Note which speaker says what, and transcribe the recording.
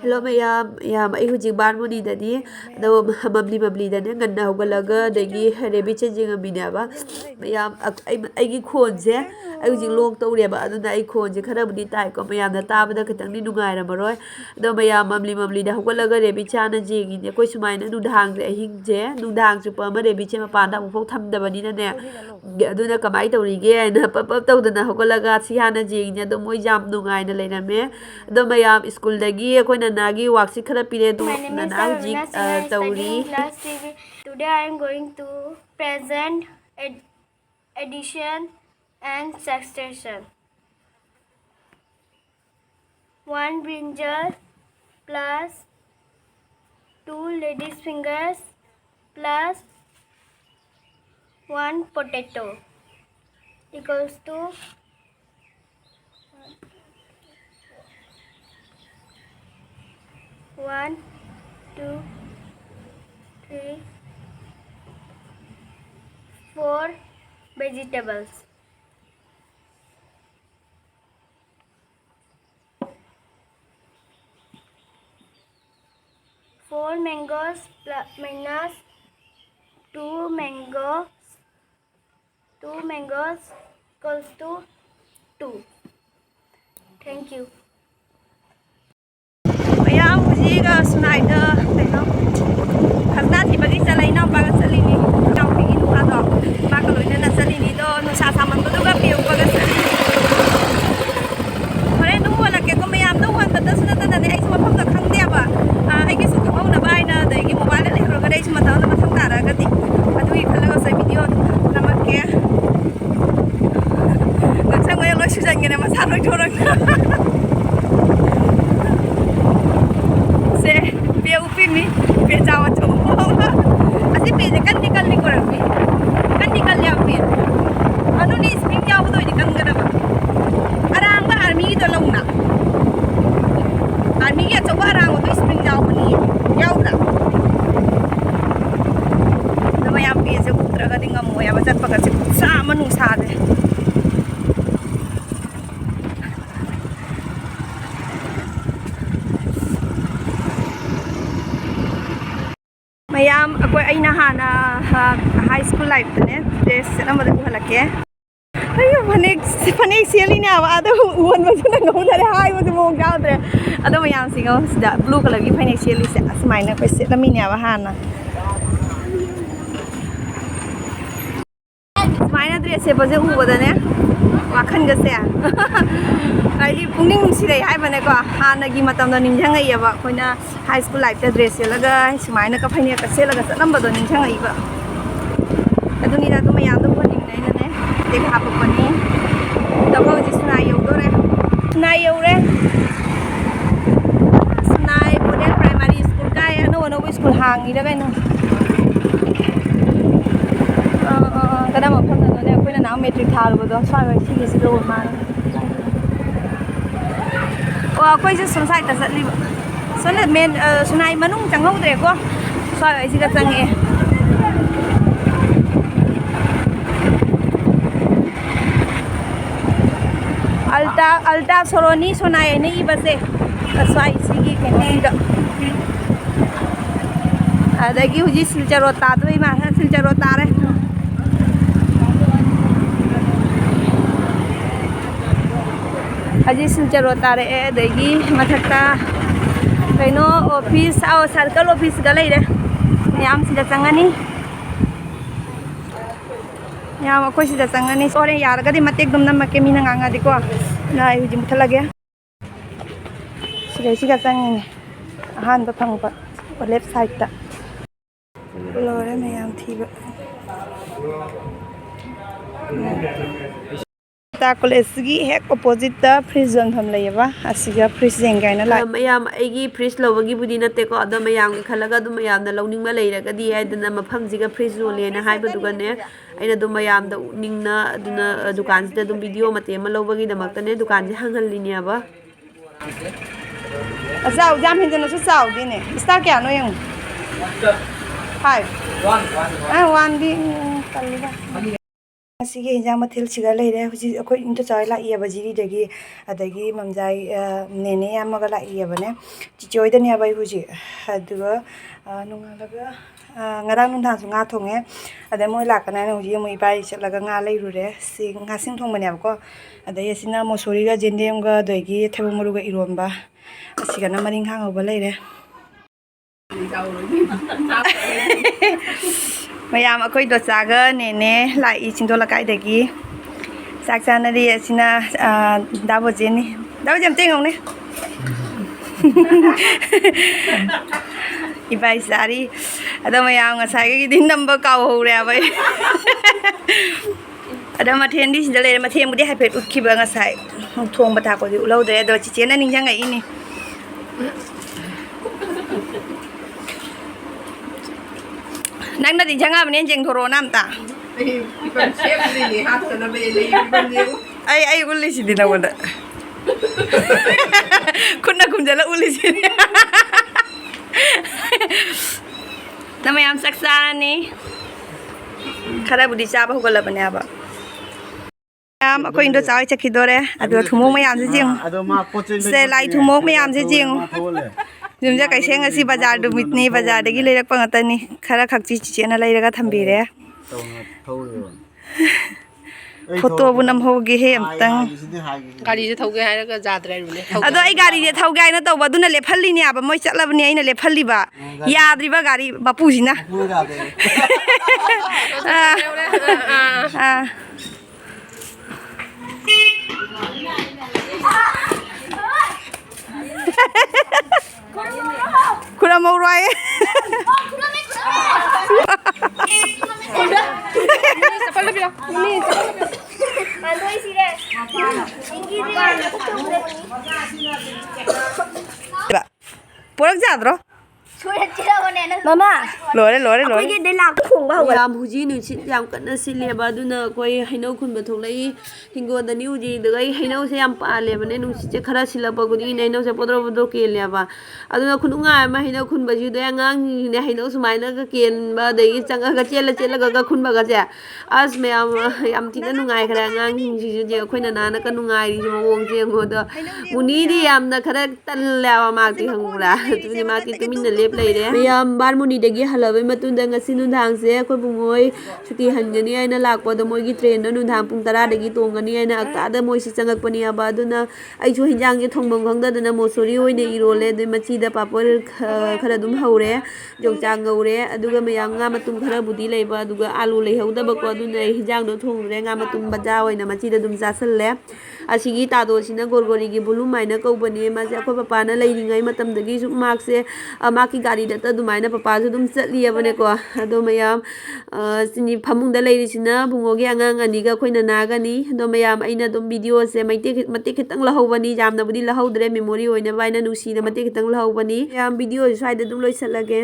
Speaker 1: Hello mayam ai hujik ban mo ni dani do mamli dani nganna hogalaga dagi rebi changing amina ba mayam ai gi khon je ai hujik long tawre ba aduna ai khon je khara budi tai ko mayam na tabada khitang ni nungai ra maroi do mayam mamli da hogalaga rebi chana jingi ne koi sumai na nudang je ahing je nudang chu pa ma rebi che ma pa da mo tham da bani na ne aduna kamai tawrige na pap tawdana hogalaga sihana jingi ne do moi jam nungai na leina me do mayam school dagi koi na nagi waksi khara pire do nana hujik tawri.
Speaker 2: Today I am going to present addition and subtraction. 1 brinjal plus 2 ladies fingers plus 1 potato equals to 1, 2, 3, 4 vegetables. 4 mangoes minus 2 mangoes equals to 2. Thank you.
Speaker 3: Mayam hujik sunai da kaino khazna thi bagi chalai na ba ga chali ni taw bi nu ka do ba ka loina na chali ni do no sa saman ko ga piu ba ga chali hore nu wala ke ko mayam do wan da suna da ne ai sama pham da khang dia ba ai ki su ka mau na ba na da gi mobile le ro ga dai suma da na ma thang ta ra ga ti adu i khala ga sai video na ma ke na chang ga lo shu jang ge na ma sa roi thorang ni pe jawa chu asi pe kan ni koran mi kan ya pe anu ni spring jawa do ni kan gara ba arang ba army do launa army ya chawa arang do spring jawa ni yaw da na ya pe se putra ga dingam mo ya ba chat pa ga se sa manu sa de mayam akoi aina hana high school life tane dress na madu halake ayo panek seli ne aba ado won ma juna ngau dare hai ma mo gaw dare ado mayam singo sida blue color gi panek seli se asmai na koi se na mi ne aba hana asmai na dress se baje u bodane wakhan ga se ai pungning si dai hai bane ko hana gi matam da ning jang ai ba koina high school life ta dress se laga sumai na ka phane ka se laga sanam ba do ning jang ai ba aduni da to mayam do ning nai na ne te ka pa pani da ba ji sunai yo do re sunai model primary school ka ya no school hang ni da ga no kada ma pham na ne koina na metric thar ba do swa ga si si do ma koi se sunai ta satli sunai men sunai manung changhau dre ko swa ai si ga change alta soroni sunai ne I base swai si gi keni da adagi huji silcharo ta doi ma silcharo ta re aji silcharo ta re adagi mathakta kaino office au circle office ga lai re yam sida changani yam ko sida changani sore yar ga di matek dum na make mina nganga di ko na ai huji muthala ge sida siga changi han ba phang ba left side ta lore me yam thiba ta college gi hek opposite ta fridge zone tham laiba asiga fridge jengai na lai
Speaker 1: mayam aigi fridge lawagi budi nate ko ado mayam gi khalaga du mayam na lawning ma leiraga di aidana mafam jiga fridge zone le na haiba duga ne aina du mayam da ningna aduna dukan sida dum video mate ma lawagi da makta ne dukan ji hangal linia ba
Speaker 3: asau jam hinjana su sau di ne star kya no yang 5 1 1 di kaliba ꯉꯁꯤꯒꯤ ꯏꯟꯖꯥꯡ ꯃꯊꯦꯜꯁꯤꯒ ꯂꯩꯔꯦ ꯍꯧꯖꯤꯛ ꯑꯩꯈꯣꯏ ꯏꯟꯗꯣꯆꯥꯍꯣꯏ ꯂꯥꯛꯏꯑꯕ ꯖꯤꯔꯤꯗꯒꯤ ꯑꯗꯒꯤ ꯃꯝꯖꯥꯏ ꯅꯦꯅꯦ ꯑꯃꯒ ꯂꯥꯛꯏꯑꯕꯅꯦ ꯆꯤꯆꯦ ꯍꯣꯏꯗꯅꯦꯕ ꯑꯩ ꯍꯧꯖꯤꯛ ꯑꯗꯨꯒ ꯅꯣꯡꯉꯥꯜꯂꯒ ꯉꯔꯥꯡ ꯅꯨꯡꯗꯥꯡꯁꯨ ꯉꯥ ꯊꯣꯡꯉꯦ ꯑꯗꯩ ꯃꯣꯏ ꯂꯥꯛꯀꯅꯥꯅ ꯍꯧꯖꯤꯛ ꯑꯃꯨꯛ ꯏꯕꯥꯏ ꯆꯠꯂꯒ ꯉꯥ ꯂꯩꯔꯨꯔꯦ ꯁꯤ ꯉꯥꯁꯤꯡ ꯊꯣꯡꯕꯅꯦꯕꯀꯣ ꯑꯗꯩ ꯑꯁꯤꯅ ꯃꯣꯁꯣꯔꯤꯒ ꯖꯦꯟꯗꯦꯝꯒ ꯑꯗꯒꯤ ꯊꯩꯕꯣꯡ ꯃꯔꯨꯒ ꯏꯔꯣꯟꯕ ꯑꯁꯤꯒꯅ ꯃꯔꯤꯡꯈꯥꯡ ꯉꯧꯕ ꯂꯩꯔꯦ ꯃꯌꯥꯝ ꯑꯩꯈꯣꯏ ꯗꯣꯆꯥꯒ ꯅꯦꯅꯦ ꯂꯥꯛꯏ ꯆꯤꯡꯗꯣꯜ ꯂꯩꯀꯥꯏꯗꯒꯤ ꯆꯥꯛ ꯆꯥꯅꯔꯤ ꯑꯁꯤꯅ ꯗꯥꯕꯣꯖꯦꯅꯤ ꯗꯥꯕꯣꯖꯦ ꯑꯝꯇ ꯌꯦꯡꯉꯧꯅꯦ 이바이 쌀이 ada mayang ngasai din number kau hore bai ada mathen di sida le mathen budi haipet ukhiba ngasai thong bata ko di ulaude ado chichena ningjang ai ini nang na dinjang am nen jeng thoro nam ta ai ulli sidina wala kunna kumjala ulli sidina nama yang saksana nih karena budi siapa hukul apa nih apa aku Indo cawai cek hidore aduh thumuk mayam sih jeng selai thumuk mayam sih jeng jumja kaise ngasi bazar dumit nih bazar degi lerak pangatan nih karena khakci cicena lerak thambire photo बुनम होगे हे अमतंग
Speaker 4: गाड़ी से थौगे है का जादरे रुने
Speaker 3: अदो आई गाड़ी जे थौगे आइना तौबा दुना लेफल्लिनी आबा मोय चटलबनी आइना लेफल्लिबा याद्रिबा गाड़ी बापूजिना कुरा मौराय पोरक जाद्रो
Speaker 2: Mama,
Speaker 3: लोरे लोरे लोरे
Speaker 2: ꯑꯩꯈꯣꯏꯒꯤ ꯗꯥꯏꯂꯥꯛ ꯊꯣꯡꯕ ꯍꯧꯒꯠ
Speaker 1: ꯌꯥꯝ ꯍꯧꯖꯤꯛ ꯅꯨꯡꯁꯤꯠ ꯌꯥꯝ ꯀꯟꯅ ꯁꯤꯜꯂꯦꯕ ꯑꯗꯨꯅ ꯑꯩꯈꯣꯏ ꯍꯩꯅꯧ ꯈꯨꯟꯕ ꯊꯣꯛꯂꯛꯏ ꯍꯤꯡꯒꯣꯜꯗꯅꯤ ꯍꯧꯖꯤꯛ ꯑꯩ ꯍꯩꯅꯧꯁꯦ ꯌꯥꯝ ꯄꯥꯜꯂꯦꯕꯅꯦ ꯅꯨꯡꯁꯤꯠꯁꯦ ꯈꯔ ꯁꯤꯜꯂꯛꯄ ꯈꯨꯗꯤꯡꯒꯤꯅꯦ ꯍꯩꯅꯧꯁꯦ ꯄꯣꯗ꯭ꯔꯣ ꯄꯣꯗ꯭ꯔꯣ ꯀꯦꯜꯂꯦꯕ ꯑꯗꯨꯅ ꯈꯨꯅꯨꯡꯉꯥꯏ ꯑꯃ ꯍꯩꯅꯧ ꯈꯨꯟꯕꯁꯤꯗ ꯑꯉꯥꯡꯁꯤꯡꯁꯤꯅꯦ ꯍꯩꯅꯧ ꯁꯨꯃꯥꯏꯅꯒ ꯀꯦꯟꯕ ꯑꯗꯒꯤ ꯆꯪꯉꯒ ꯆꯦꯜꯂꯒ ꯈꯨꯟꯕꯒꯁꯦ ꯑꯁ ꯃꯌꯥꯝ ꯌꯥꯝ ꯊꯤꯅ ꯅꯨꯡꯉꯥꯏꯈ꯭ꯔꯦ ꯑꯉꯥꯡꯁꯤꯡꯁꯤꯁꯨ ꯑꯩꯈꯣꯏꯅ ꯅꯍꯥꯟꯅꯒ ꯅꯨꯡꯉꯥꯏꯔꯤꯁꯦ ꯃꯑꯣꯡꯁꯦ ꯌꯦꯡꯉꯣꯗ ꯃꯨꯅꯤꯗꯤ ꯌꯥꯝꯅ ꯈꯔ ꯇꯜꯂꯦꯕ ꯃꯥꯛꯇꯤ ꯈꯪꯕ꯭ꯔꯥ ꯑꯗꯨꯅꯤ ꯃꯥꯛꯇꯤ ꯇꯨꯃꯤꯟꯅ ꯂꯦꯞ ꯂꯩꯔꯦ ꯃꯌꯥꯝ ꯕꯥꯔꯃꯨꯅꯤꯗꯒꯤ ꯍꯜꯂꯕꯩ ꯃꯇꯨꯡꯗ ꯉꯁꯤ ꯅꯨꯡꯗꯥꯡꯁꯦ ꯑꯩꯈꯣꯏ ꯕꯨꯡꯉꯣꯏ ꯁꯨꯇꯤ ꯍꯟꯒꯅꯤ ꯍꯥꯏꯅ ꯂꯥꯛꯄꯗꯣ ꯃꯣꯏꯒꯤ ꯇ꯭ꯔꯦꯟꯗꯣ ꯅꯨꯡꯗꯥꯡ ꯄꯨꯡ 10ꯗꯒꯤ ꯇꯣꯡꯒꯅꯤ ꯍꯥꯏꯅ ꯑꯛꯇꯥꯗ ꯃꯣꯏꯁꯤ ꯆꯪꯉꯛꯄꯅꯦꯕ ꯑꯗꯨꯅ ꯑꯩꯁꯨ ꯍꯤꯟꯖꯥꯡꯁꯦ ꯊꯣꯡꯐꯝ ꯈꯪꯗꯗꯅ ꯃꯣꯁꯣꯔꯤ ꯑꯣꯏꯅ ꯏꯔꯣꯜꯂꯦ ꯑꯗꯨꯏ ꯃꯆꯤꯗ ꯄꯥꯄꯣꯔ ꯈꯔ ꯑꯗꯨꯝ ꯍꯧꯔꯦ ꯌꯣꯡꯆꯥꯛ ꯉꯧꯔꯦ ꯑꯗꯨꯒ ꯃꯌꯥꯝ ꯉꯥ ꯃꯇꯨꯝ ꯈꯔꯕꯨꯗꯤ ꯂꯩꯕ ꯑꯗꯨꯒ ꯑꯥꯂꯨ ꯂꯩꯍꯧꯗꯕꯀꯣ ꯑꯗꯨꯅ ꯑꯩ ꯍꯤꯟꯖꯥꯡꯗꯣ ꯊꯣꯡꯗ꯭ꯔꯦ ꯉꯥ ꯃꯇꯨꯝ ꯃꯆꯥ ꯑꯣꯏꯅ ꯃꯆꯤꯗ ꯑꯗꯨꯝ ꯆꯥꯁꯜꯂꯦ ꯑꯁꯤꯒꯤ ꯇꯥꯗꯣꯁꯤꯅ ꯒꯣꯔꯒꯣꯔꯤꯒꯤ ꯕꯨꯂꯨꯝ ꯍꯥꯏꯅ ꯀꯧꯕꯅꯦ ꯃꯥꯁꯦ ꯑꯩꯈꯣꯏ ꯄꯄꯥꯅ ꯂꯩꯔꯤꯉꯩ ꯃꯇꯝꯗꯒꯤꯁꯨ ꯃꯥꯛꯁꯦ ꯃꯥꯒꯤ ꯒꯥꯔꯤꯗꯇ ꯑꯗꯨꯃꯥꯏꯅ ꯄꯄꯥꯁꯨ ꯑꯗꯨꯝ ꯆꯠꯂꯤꯑꯕꯅꯦꯀꯣ ꯑꯗꯣ ꯃꯌꯥꯝ ꯁꯤꯅꯤ ꯐꯃꯨꯡꯗ ꯂꯩꯔꯤꯁꯤꯅ ꯕꯨꯡꯉꯣꯒꯤ ꯑꯉꯥꯡ ꯑꯅꯤꯒ ꯑꯩꯈꯣꯏꯅ ꯅꯥꯒꯅꯤ ꯑꯗꯣ ꯃꯌꯥꯝ ꯑꯩꯅ ꯑꯗꯨꯝ ꯚꯤꯗꯤꯑꯣꯁꯦ ꯃꯇꯦꯛ ꯈꯤꯇꯪ ꯂꯧꯍꯧꯕꯅꯤ ꯌꯥꯝꯅꯕꯨꯗꯤ ꯂꯧꯍꯧꯗ꯭ꯔꯦ ꯃꯦꯃꯣꯔꯤ ꯑꯣꯏꯅꯕ ꯍꯥꯏꯅ ꯅꯨꯡꯁꯤꯅ ꯃꯇꯦꯛ ꯈꯤꯇꯪ ꯂꯧꯍꯧꯕꯅꯤ ꯃꯌꯥꯝ ꯚꯤꯗꯤꯑꯣꯁꯦ ꯁ꯭ꯋꯥꯏꯗ ꯑꯗꯨꯝ ꯂꯣꯏꯁꯤꯜꯂꯒꯦ